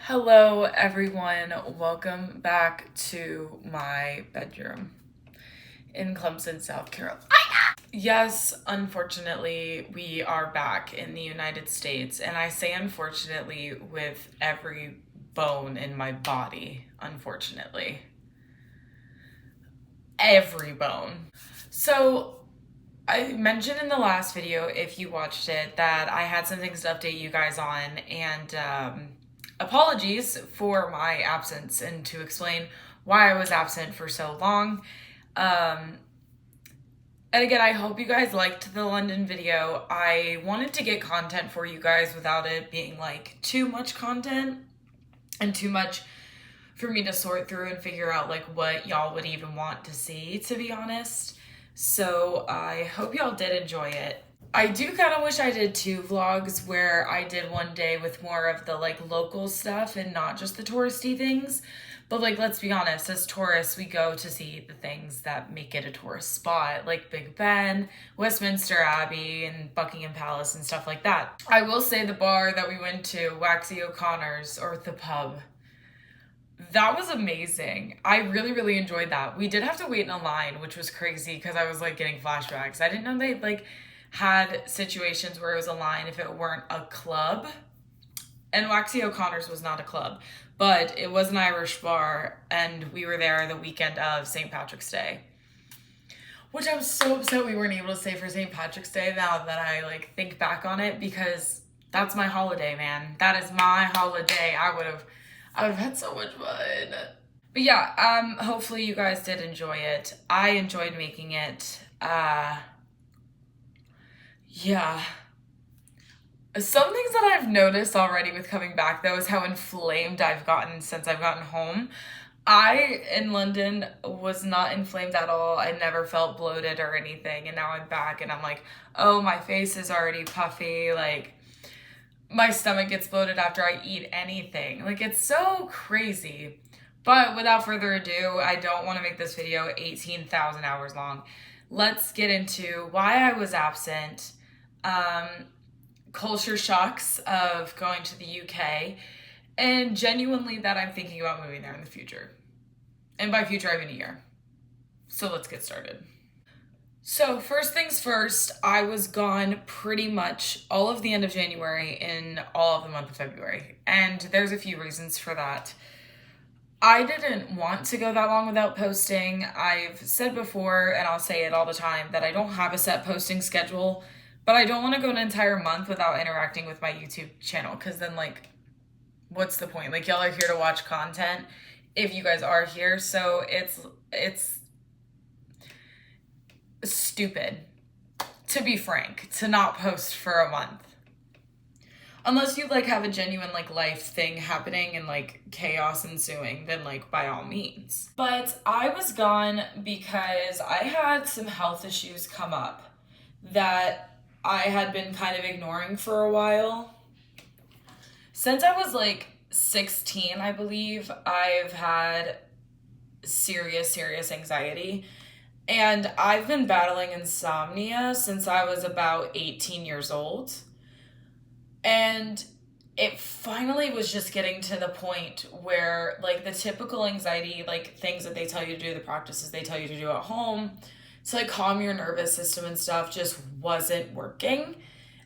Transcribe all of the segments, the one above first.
Hello, everyone. Welcome back to my bedroom in Clemson, South Carolina. Yes, unfortunately, we are back in the United States, and I say unfortunately with every bone in my body, unfortunately. Every bone. So, I mentioned in the last video, if you watched it, that I had some things to update you guys on, and apologies for my absence and to explain why I was absent for so long. And again, I hope you guys liked the London video. I wanted to get content for you guys without it being like too much content and too much for me to sort through and figure out like what y'all would even want to see, to be honest. So I hope y'all did enjoy it. I do kind of wish I did 2 vlogs where I did one day with more of the like local stuff and not just the touristy things. But like, let's be honest, as tourists, we go to see the things that make it a tourist spot, like Big Ben, Westminster Abbey, and Buckingham Palace and stuff like that. I will say the bar that we went to, Waxy O'Connor's, or the pub, that was amazing. I really, really enjoyed that. We did have to wait in a line, which was crazy because I was like getting flashbacks. I didn't know they like had situations where it was a line if it weren't a club. And Waxy O'Connor's was not a club, but it was an Irish bar, and we were there the weekend of St. Patrick's Day. Which I'm so upset we weren't able to stay for St. Patrick's Day now that I like think back on it, because that's my holiday, man. That is my holiday. I would have had so much fun. But yeah, hopefully you guys did enjoy it. I enjoyed making it. Yeah. Some things that I've noticed already with coming back, though, is how inflamed I've gotten since I've gotten home. I, in London, was not inflamed at all. I never felt bloated or anything. And now I'm back and I'm like, oh, my face is already puffy. Like, my stomach gets bloated after I eat anything. Like, it's so crazy. But without further ado, I don't want to make this video 18,000 hours long. Let's get into why I was absent, culture shocks of going to the UK, and genuinely that I'm thinking about moving there in the future. And by future, I mean a year. So let's get started. So first things first, I was gone pretty much all of the end of January and all of the month of February. And there's a few reasons for that. I didn't want to go that long without posting. I've said before, and I'll say it all the time, that I don't have a set posting schedule, but I don't want to go an entire month without interacting with my YouTube channel, because then, like, what's the point? Like, y'all are here to watch content if you guys are here, so it's stupid, to be frank, to not post for a month. Unless you, like, have a genuine, like, life thing happening and, like, chaos ensuing, then, like, by all means. But I was gone because I had some health issues come up that I had been kind of ignoring for a while. Since I was, like, 16, I believe, I've had serious anxiety. And I've been battling insomnia since I was about 18 years old. And it finally was just getting to the point where, like, the typical anxiety, like, things that they tell you to do, the practices they tell you to do at home to, like, calm your nervous system and stuff just wasn't working.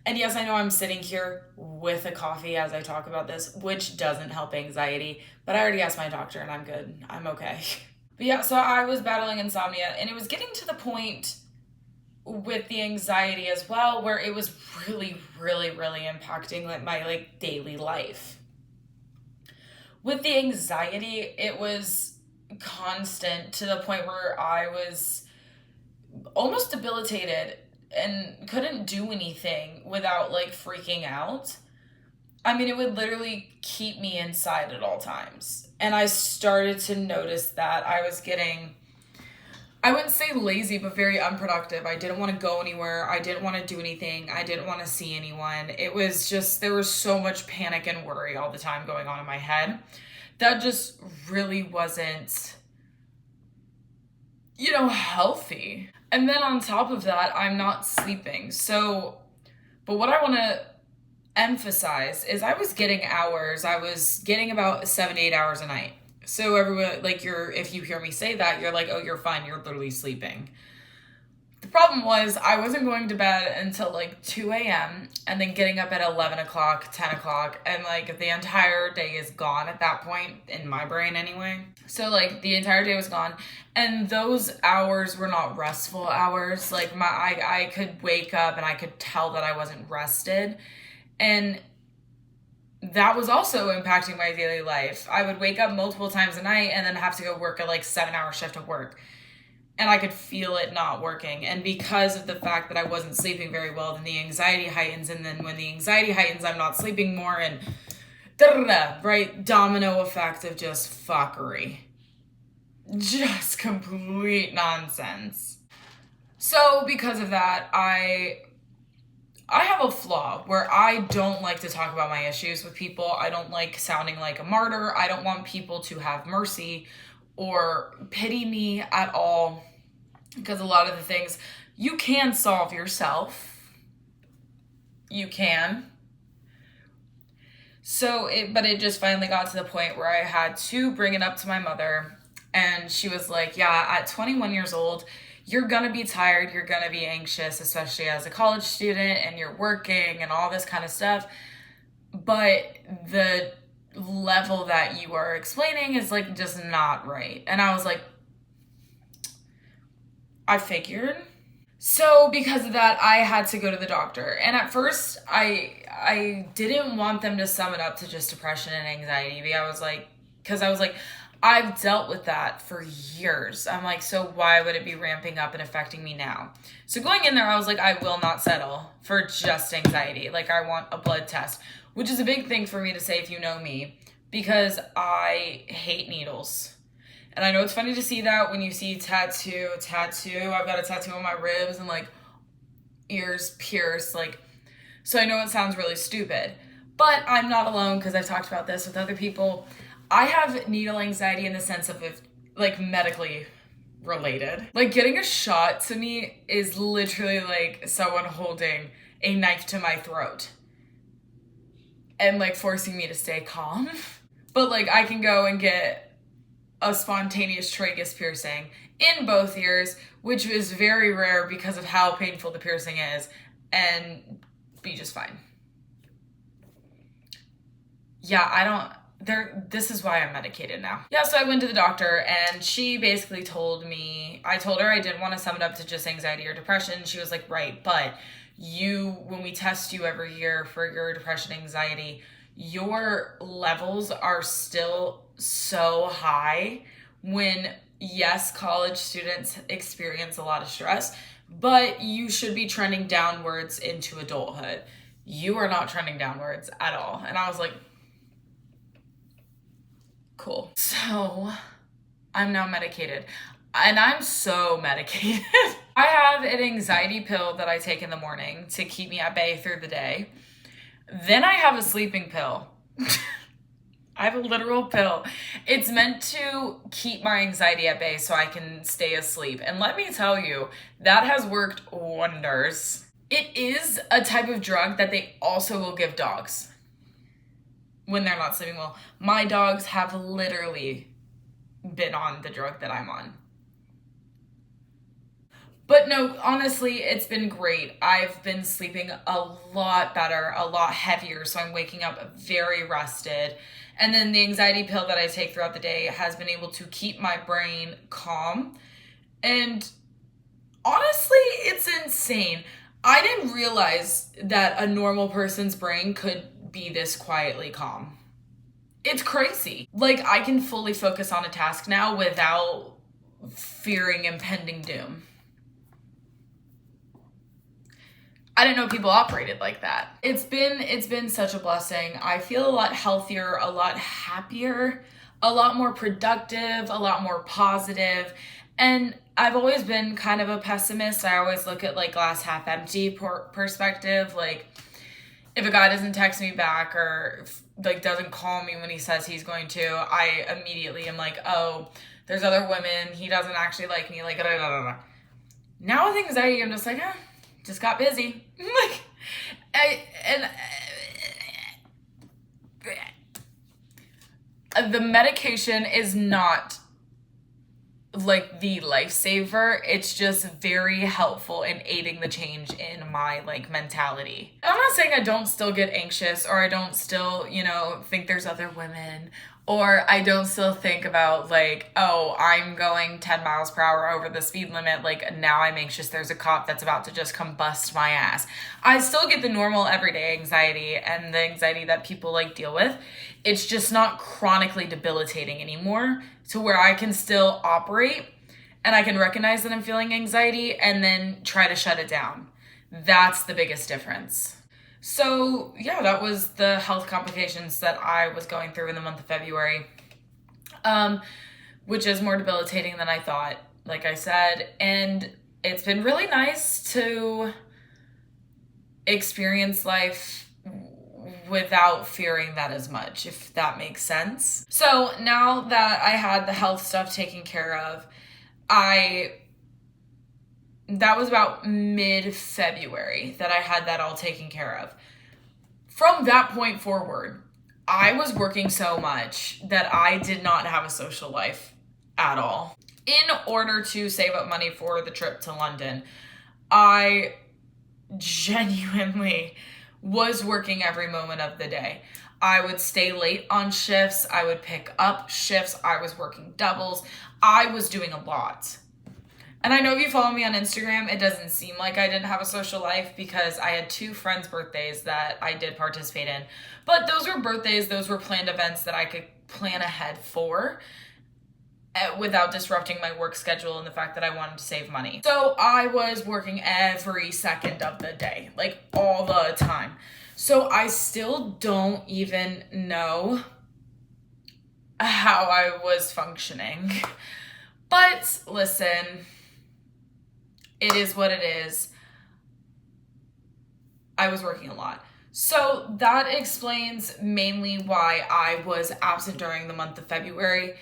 And yes, I know I'm sitting here with a coffee as I talk about this, which doesn't help anxiety, but I already asked my doctor and I'm good. I'm okay. But yeah, so I was battling insomnia, and it was getting to the point with the anxiety as well where it was really impacting like my like daily life. With the anxiety, it was constant to the point where I was almost debilitated and couldn't do anything without like freaking out. I mean, it would literally keep me inside at all times. And I started to notice that I was getting, I wouldn't say lazy, but very unproductive. I didn't want to go anywhere. I didn't want to do anything. I didn't want to see anyone. It was just, there was so much panic and worry all the time going on in my head. That just really wasn't, healthy. And then on top of that, I'm not sleeping. So, but what I want to emphasize is I was getting hours. I was getting about 7 to 8 hours a night. So everyone, like, if you hear me say that, you're like, oh, you're fine. You're literally sleeping. The problem was I wasn't going to bed until like 2 a.m. and then getting up at 11 o'clock, 10 o'clock, and like the entire day is gone at that point, in my brain anyway. So like the entire day was gone, and those hours were not restful hours. Like I could wake up and I could tell that I wasn't rested, and that was also impacting my daily life. I would wake up multiple times a night and then have to go work a like 7-hour shift of work. And I could feel it not working. And because of the fact that I wasn't sleeping very well, then the anxiety heightens. And then when the anxiety heightens, I'm not sleeping more. And right? Domino effect of just fuckery. Just complete nonsense. So because of that, I have a flaw where I don't like to talk about my issues with people. I don't like sounding like a martyr. I don't want people to have mercy or pity me at all, because a lot of the things you can solve yourself. You can. But it just finally got to the point where I had to bring it up to my mother, and she was like, yeah, at 21 years old, you're gonna be tired, you're gonna be anxious, especially as a college student, and you're working and all this kind of stuff, but the level that you are explaining is like just not right. And I was like, I figured. So because of that, I had to go to the doctor. And at first I didn't want them to sum it up to just depression and anxiety. Because I was like, I've dealt with that for years. I'm like, so why would it be ramping up and affecting me now? So going in there, I was like, I will not settle for just anxiety. Like, I want a blood test, which is a big thing for me to say if you know me, because I hate needles. And I know it's funny to see that when you see tattoo. I've got a tattoo on my ribs and like ears pierced. Like, so I know it sounds really stupid, but I'm not alone, because I've talked about this with other people. I have needle anxiety in the sense of if, like, medically related. Like, getting a shot to me is literally like someone holding a knife to my throat and like forcing me to stay calm. But like, I can go and get a spontaneous tragus piercing in both ears, which is very rare because of how painful the piercing is, and be just fine. Yeah, this is why I'm medicated now. Yeah, so I went to the doctor, and she basically told me, I told her I didn't want to sum it up to just anxiety or depression. She was like, right, but when we test you every year for your depression, anxiety, your levels are still so high when, yes, college students experience a lot of stress, but you should be trending downwards into adulthood. You are not trending downwards at all. And I was like, cool. So I'm now medicated, and I'm so medicated. I have an anxiety pill that I take in the morning to keep me at bay through the day. Then I have a sleeping pill. I have a literal pill. It's meant to keep my anxiety at bay so I can stay asleep. And let me tell you, that has worked wonders. It is a type of drug that they also will give dogs when they're not sleeping well. My dogs have literally been on the drug that I'm on. But no, honestly, it's been great. I've been sleeping a lot better, a lot heavier, so I'm waking up very rested. And then the anxiety pill that I take throughout the day has been able to keep my brain calm. And honestly, it's insane. I didn't realize that a normal person's brain could be this quietly calm. It's crazy. Like, I can fully focus on a task now without fearing impending doom. I didn't know people operated like that. It's been such a blessing. I feel a lot healthier, a lot happier, a lot more productive, a lot more positive. And I've always been kind of a pessimist. I always look at like glass half empty perspective. Like, if a guy doesn't text me back or like doesn't call me when he says he's going to, I immediately am like, oh, there's other women. He doesn't actually like me. Like, da, da, da, da. Now with anxiety, I'm just like, just got busy. Like, The medication is not like the lifesaver. It's just very helpful in aiding the change in my like mentality. I'm not saying I don't still get anxious, or I don't still, think there's other women, or I don't still think about like, oh, I'm going 10 miles per hour over the speed limit. Like now I'm anxious. There's a cop that's about to just come bust my ass. I still get the normal everyday anxiety and the anxiety that people like deal with. It's just not chronically debilitating anymore, to where I can still operate and I can recognize that I'm feeling anxiety and then try to shut it down. That's the biggest difference. So yeah, that was the health complications that I was going through in the month of February, which is more debilitating than I thought, like I said. And it's been really nice to experience life without fearing that as much, if that makes sense. So now that I had the health stuff taken care of, that was about mid-February that I had that all taken care of. From that point forward, I was working so much that I did not have a social life at all. In order to save up money for the trip to London, I genuinely was working every moment of the day. I would stay late on shifts. I would pick up shifts. I was working doubles. I was doing a lot. And I know if you follow me on Instagram, it doesn't seem like I didn't have a social life, because I had 2 friends' birthdays that I did participate in. But those were birthdays, those were planned events that I could plan ahead for without disrupting my work schedule and the fact that I wanted to save money. So I was working every second of the day, like all the time. So I still don't even know how I was functioning. But listen, it is what it is. I was working a lot. So that explains mainly why I was absent during the month of February.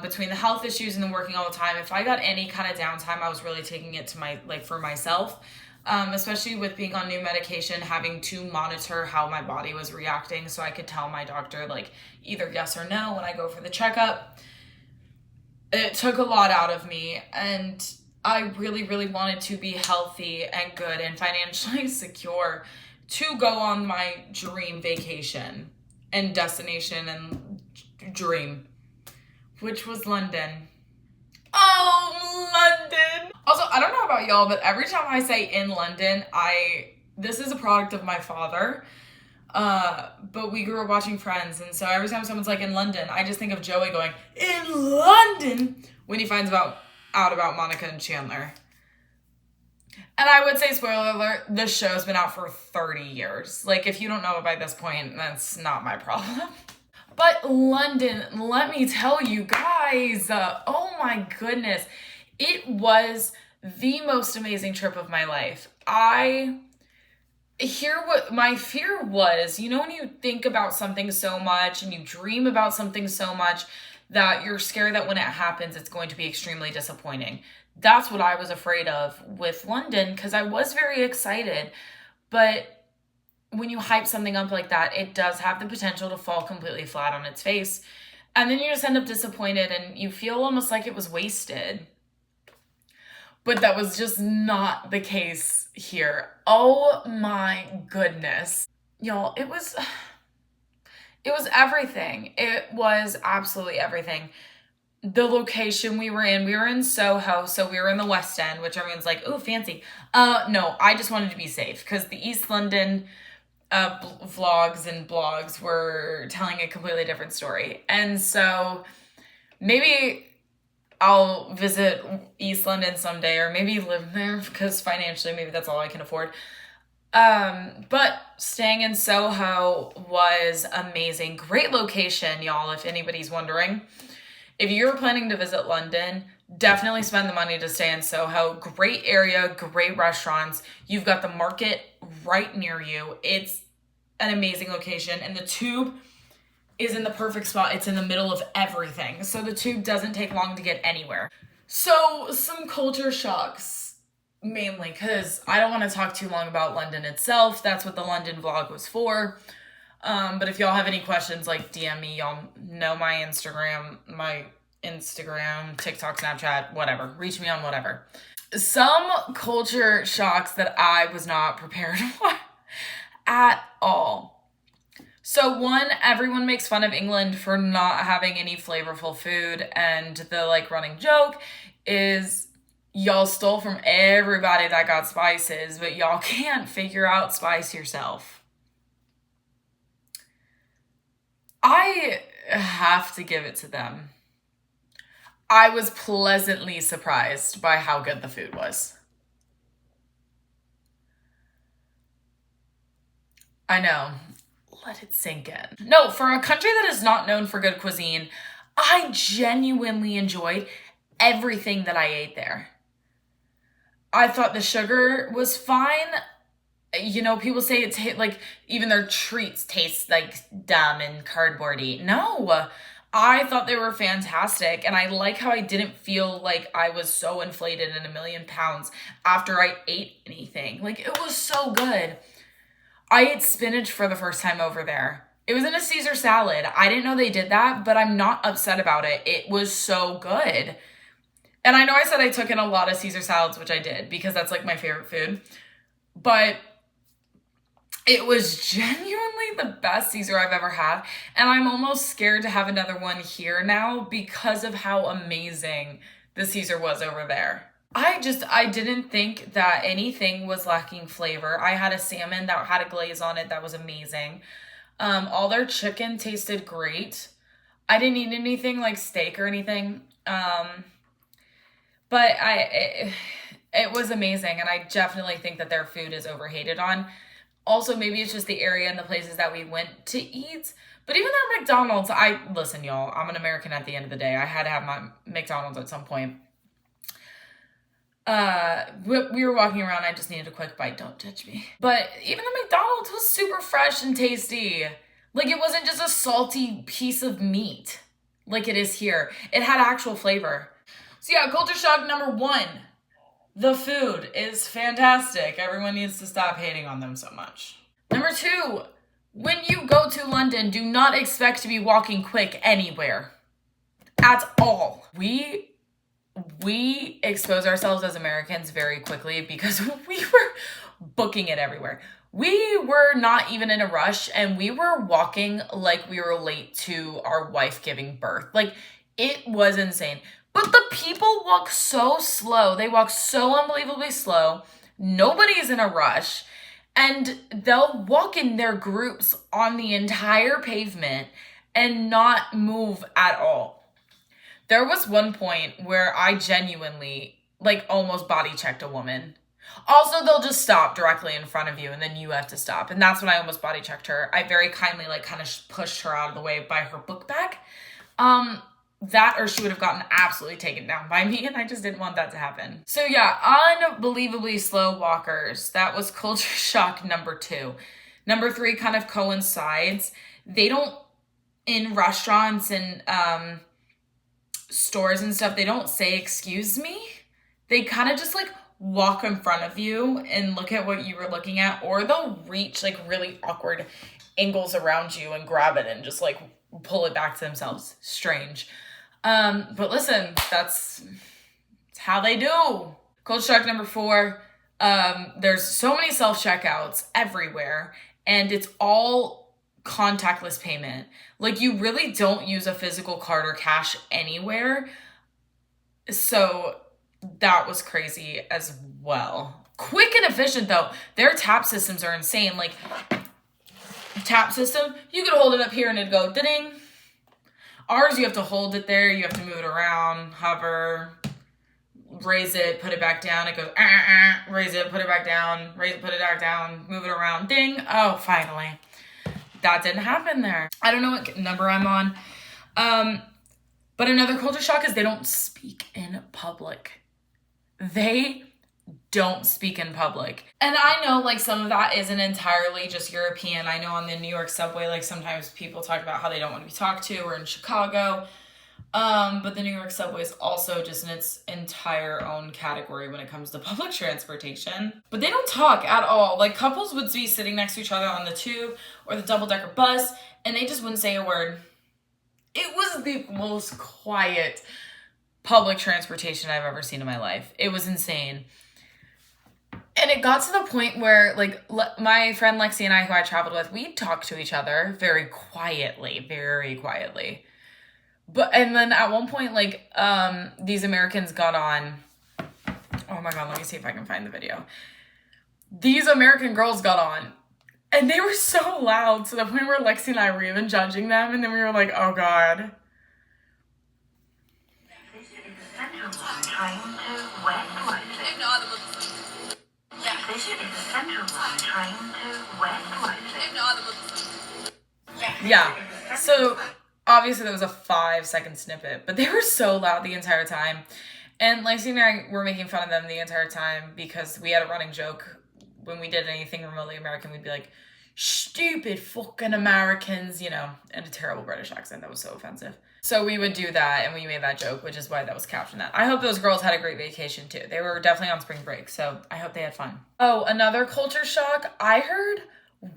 Between the health issues and the working all the time, if I got any kind of downtime, I was really taking it to for myself, especially with being on new medication, having to monitor how my body was reacting so I could tell my doctor like either yes or no when I go for the checkup. It took a lot out of me, and I really, really wanted to be healthy and good and financially secure to go on my dream vacation and destination and dream, which was London. Oh, London! Also, I don't know about y'all, but every time I say in London, this is a product of my father. But we grew up watching Friends, and so every time someone's like in London, I just think of Joey going, in London, when he finds out about Monica and Chandler. And I would say, spoiler alert, this show's been out for 30 years. Like, if you don't know it by this point, that's not my problem. But London, let me tell you guys, oh my goodness, it was the most amazing trip of my life. Hear what my fear was. When you think about something so much and you dream about something so much that you're scared that when it happens, it's going to be extremely disappointing. That's what I was afraid of with London, because I was very excited. But when you hype something up like that, it does have the potential to fall completely flat on its face. And then you just end up disappointed and you feel almost like it was wasted. But that was just not the case here. Oh my goodness. Y'all, it was everything. It was absolutely everything. The location we were in Soho, so we were in the West End, which everyone's like, ooh, fancy. No, I just wanted to be safe, because the East London vlogs and blogs were telling a completely different story. And so maybe I'll visit East London someday, or maybe live there, because financially maybe that's all I can afford. But staying in Soho was amazing. Great location, y'all, if anybody's wondering. If you're planning to visit London, definitely spend the money to stay in Soho. Great area, great restaurants. You've got the market right near you. It's an amazing location. And the Tube is in the perfect spot. It's in the middle of everything. So the Tube doesn't take long to get anywhere. So some culture shocks, mainly, because I don't want to talk too long about London itself. That's what the London vlog was for. But if y'all have any questions, like DM me. Y'all know my Instagram, TikTok, Snapchat, whatever. Reach me on whatever. Some culture shocks that I was not prepared for at all. So one, everyone makes fun of England for not having any flavorful food, and the like running joke is y'all stole from everybody that got spices, but y'all can't figure out spice yourself. I have to give it to them. I was pleasantly surprised by how good the food was. I know. Let it sink in. No, for a country that is not known for good cuisine, I genuinely enjoyed everything that I ate there. I thought the sugar was fine. You know, people say it tastes like even their treats taste like dumb and cardboardy. No, I thought they were fantastic. And I like how I didn't feel like I was so inflated and 1,000,000 pounds after I ate anything. Like, it was so good. I ate spinach for the first time over there. It was in a Caesar salad. I didn't know they did that, but I'm not upset about it. It was so good. And I know I said I took in a lot of Caesar salads, which I did because that's like my favorite food. But it was genuinely the best Caesar I've ever had. And I'm almost scared to have another one here now because of how amazing the Caesar was over there. I didn't think that anything was lacking flavor. I had a salmon that had a glaze on it that was amazing. All their chicken tasted great. I didn't eat anything like steak or anything. But it was amazing. And I definitely think that their food is overhated on. Also, maybe it's just the area and the places that we went to eat. But even their McDonald's, listen, y'all, I'm an American at the end of the day. I had to have my McDonald's at some point. We were walking around. I just needed a quick bite. Don't judge me. But even the McDonald's was super fresh and tasty. Like, it wasn't just a salty piece of meat like it is here. It had actual flavor. So yeah, culture shock number 1. The food is fantastic. Everyone needs to stop hating on them so much. Number 2, when you go to London, do not expect to be walking quick anywhere. At all. We expose ourselves as Americans very quickly because we were booking it everywhere. We were not even in a rush, and we were walking like we were late to our wife giving birth. Like, it was insane. But the people walk so slow. They walk so unbelievably slow. Nobody's in a rush. And they'll walk in their groups on the entire pavement and not move at all. There was one point where I genuinely, like, almost body checked a woman. Also, they'll just stop directly in front of you, and then you have to stop. And that's when I almost body checked her. I very kindly, like, kind of pushed her out of the way by her book bag. That or she would have gotten absolutely taken down by me, and I just didn't want that to happen. So yeah, unbelievably slow walkers. That was culture shock number 2. Number 3 kind of coincides. They don't, in restaurants and stores and stuff, they don't say excuse me. They kind of just like walk in front of you and look at what you were looking at, or they'll reach like really awkward angles around you and grab it and just like pull it back to themselves. Strange. But listen, that's how they do. Culture shock number 4. There's so many self-checkouts everywhere, and it's all contactless payment. Like, you really don't use a physical card or cash anywhere. So that was crazy as well. Quick and efficient though. Their tap systems are insane. Like, tap system, you could hold it up here and it'd go ding. Ours, you have to hold it there. You have to move it around, hover, raise it, put it back down. It goes, raise it, put it back down, raise it, put it back down, move it around, ding. Oh, finally. That didn't happen there. I don't know what number I'm on. But another culture shock is they don't speak in public. They don't speak in public. And I know like some of that isn't entirely just European. I know on the New York subway, like sometimes people talk about how they don't want to be talked to, or in Chicago. But the New York subway is also just in its entire own category when it comes to public transportation. But they don't talk at all. Like, couples would be sitting next to each other on the tube or the double-decker bus, and they just wouldn't say a word. It was the most quiet public transportation I've ever seen in my life. It was insane. And it got to the point where, like, my friend Lexi and I, who I traveled with, we talked to each other very quietly. But, and then at one point, like, these Americans got on. Oh my God, let me see if I can find the video. These American girls got on, and they were so loud to the point where Lexi and I were even judging them, and then we were like, oh God. This is the Central Line train to West Leipzig. This is the Central Line train to West Leipzig. Yeah, so obviously that was a 5-second snippet, but they were so loud the entire time. And Lexi and I were making fun of them the entire time because we had a running joke. When we did anything remotely American, we'd be like, stupid fucking Americans, you know, in a terrible British accent. That was so offensive. So we would do that, and we made that joke, which is why that was captioned that. I hope those girls had a great vacation too. They were definitely on spring break, so I hope they had fun. Oh, another culture shock. I heard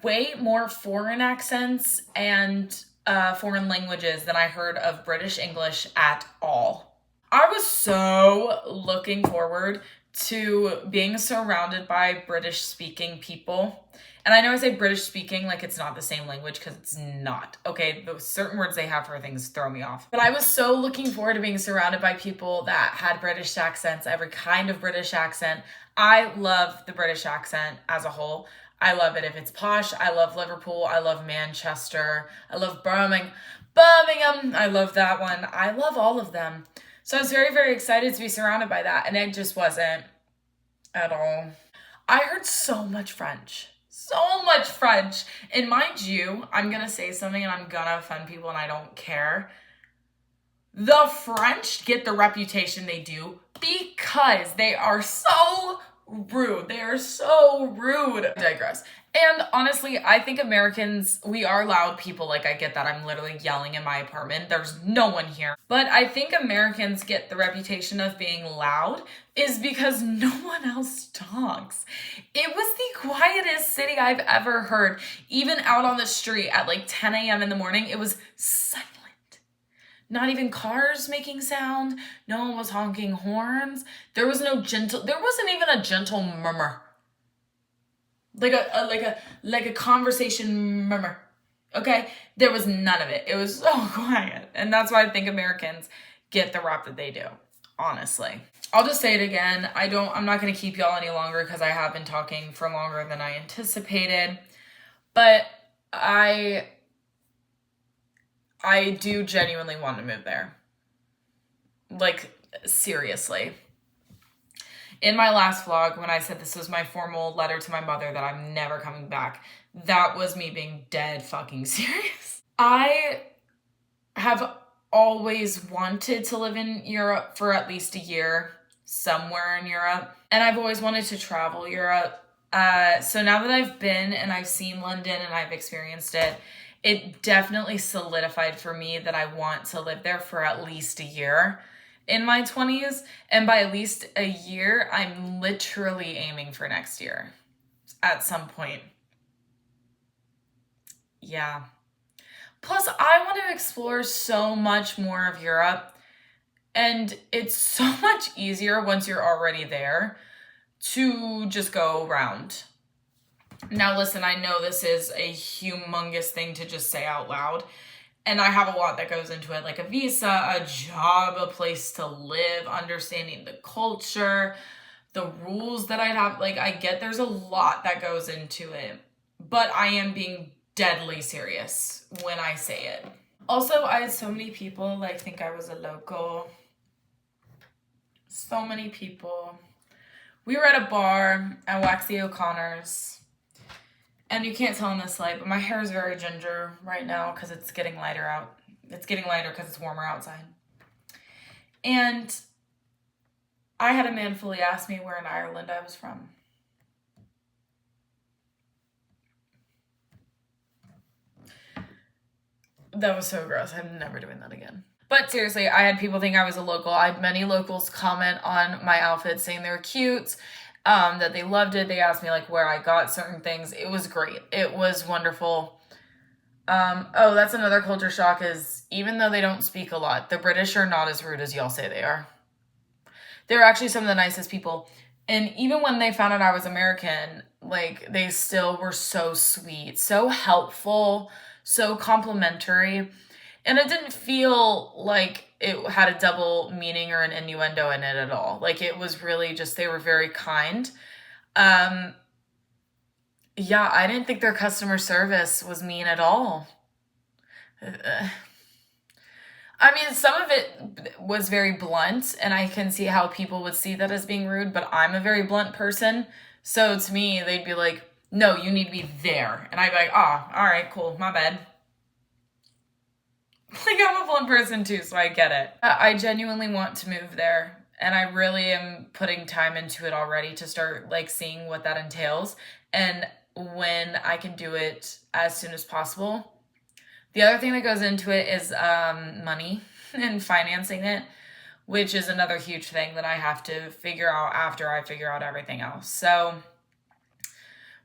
way more foreign accents and foreign languages than I heard of British English at all. I was so looking forward to being surrounded by British speaking people. And I know I say British speaking like it's not the same language, because it's not. Okay, the certain words they have for things throw me off. But I was so looking forward to being surrounded by people that had British accents, every kind of British accent. I love the British accent as a whole. I love it if it's posh. I love Liverpool. I love Manchester. I love Birmingham. I love that one. I love all of them. So I was very, very excited to be surrounded by that. And it just wasn't at all. I heard so much French. So much French. And mind you, I'm going to say something and I'm going to offend people and I don't care. The French get the reputation they do because they are so rude. They are so rude. I digress. And honestly, I think Americans, we are loud people. Like, I get that. I'm literally yelling in my apartment. There's no one here. But I think Americans get the reputation of being loud is because no one else talks. It was the quietest city I've ever heard. Even out on the street at like 10 a.m. in the morning, it was silent. Not even cars making sound. No one was honking horns. There wasn't even a gentle murmur. Like a conversation murmur. Okay? There was none of it. It was so quiet. And that's why I think Americans get the rap that they do. Honestly. I'll just say it again. I'm not going to keep y'all any longer because I have been talking for longer than I anticipated. But I do genuinely want to move there. Like, seriously. In my last vlog, when I said this was my formal letter to my mother that I'm never coming back, that was me being dead fucking serious. I have always wanted to live in Europe for at least a year, somewhere in Europe. And I've always wanted to travel Europe. So now that I've been and I've seen London and I've experienced it, it definitely solidified for me that I want to live there for at least a year in my 20s. And by at least a year, I'm literally aiming for next year at some point. Yeah. Plus, I want to explore so much more of Europe. And it's so much easier once you're already there to just go around. Now, listen, I know this is a humongous thing to just say out loud, and I have a lot that goes into it, like a visa, a job, a place to live, understanding the culture, the rules that I'd have. Like, I get there's a lot that goes into it, but I am being deadly serious when I say it. Also, I had so many people, like, think I was a local. So many people. We were at a bar at Waxy O'Connor's. And you can't tell in this light, but my hair is very ginger right now because it's getting lighter out. It's getting lighter because it's warmer outside. And I had a man fully ask me where in Ireland I was from. That was so gross. I'm never doing that again. But seriously, I had people think I was a local. I had many locals comment on my outfits saying they were cute, that they loved it. They asked me like where I got certain things. It was great. It was wonderful. Oh, that's another culture shock is even though they don't speak a lot, the British are not as rude as y'all say they are. They're actually some of the nicest people. And even when they found out I was American, like they still were so sweet, so helpful, so complimentary. And it didn't feel like it had a double meaning or an innuendo in it at all. Like it was really just, they were very kind. Yeah, I didn't think their customer service was mean at all. I mean, some of it was very blunt, and I can see how people would see that as being rude, but I'm a very blunt person. So to me, they'd be like, no, you need to be there. And I'd be like, all right, cool, my bad. Like, I'm a blunt person too, so I get it. I genuinely want to move there, and I really am putting time into it already to start, like, seeing what that entails, and when I can do it as soon as possible. The other thing that goes into it is money and financing it, which is another huge thing that I have to figure out after I figure out everything else. So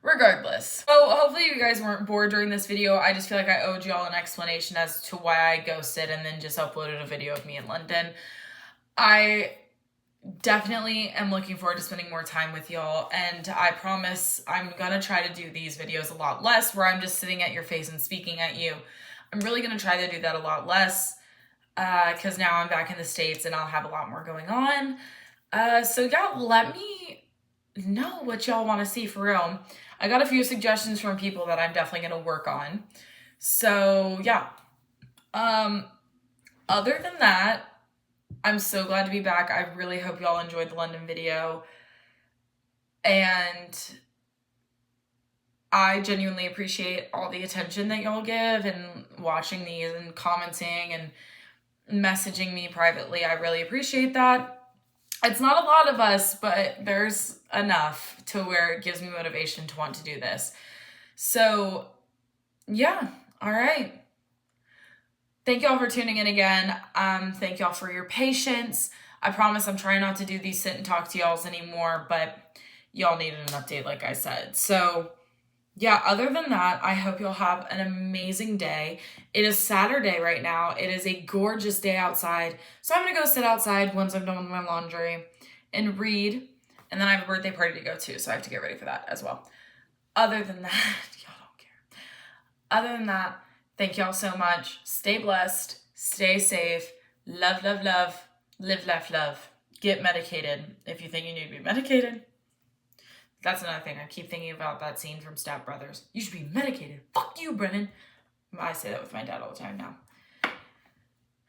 regardless. So hopefully you guys weren't bored during this video. I just feel like I owed y'all an explanation as to why I ghosted and then just uploaded a video of me in London. I definitely am looking forward to spending more time with y'all, and I promise I'm gonna try to do these videos a lot less where I'm just sitting at your face and speaking at you. I'm really gonna try to do that a lot less because now I'm back in the States and I'll have a lot more going on. So yeah, let me know what y'all want to see for real. I got a few suggestions from people that I'm definitely gonna work on. So yeah. Other than that, I'm so glad to be back. I really hope y'all enjoyed the London video. And I genuinely appreciate all the attention that y'all give and watching these and commenting and messaging me privately. I really appreciate that. It's not a lot of us, but there's enough to where it gives me motivation to want to do this. So yeah, all right. Thank y'all for tuning in again. Thank y'all for your patience. I promise I'm trying not to do these sit and talk to y'alls anymore, but y'all needed an update like I said. So yeah, other than that, I hope you'll have an amazing day. It is Saturday right now. It is a gorgeous day outside. So I'm going to go sit outside once I'm done with my laundry and read. And then I have a birthday party to go to, so I have to get ready for that as well. Other than that, y'all don't care. Other than that, thank y'all so much. Stay blessed. Stay safe. Love, love, love. Live, laugh, love. Get medicated if you think you need to be medicated. That's another thing. I keep thinking about that scene from Step Brothers. You should be medicated. Fuck you, Brennan. I say that with my dad all the time now.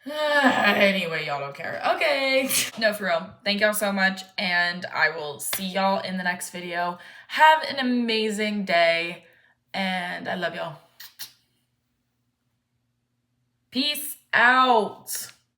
Anyway, y'all don't care. Okay. No, for real. Thank y'all so much, and I will see y'all in the next video. Have an amazing day, and I love y'all. Peace out.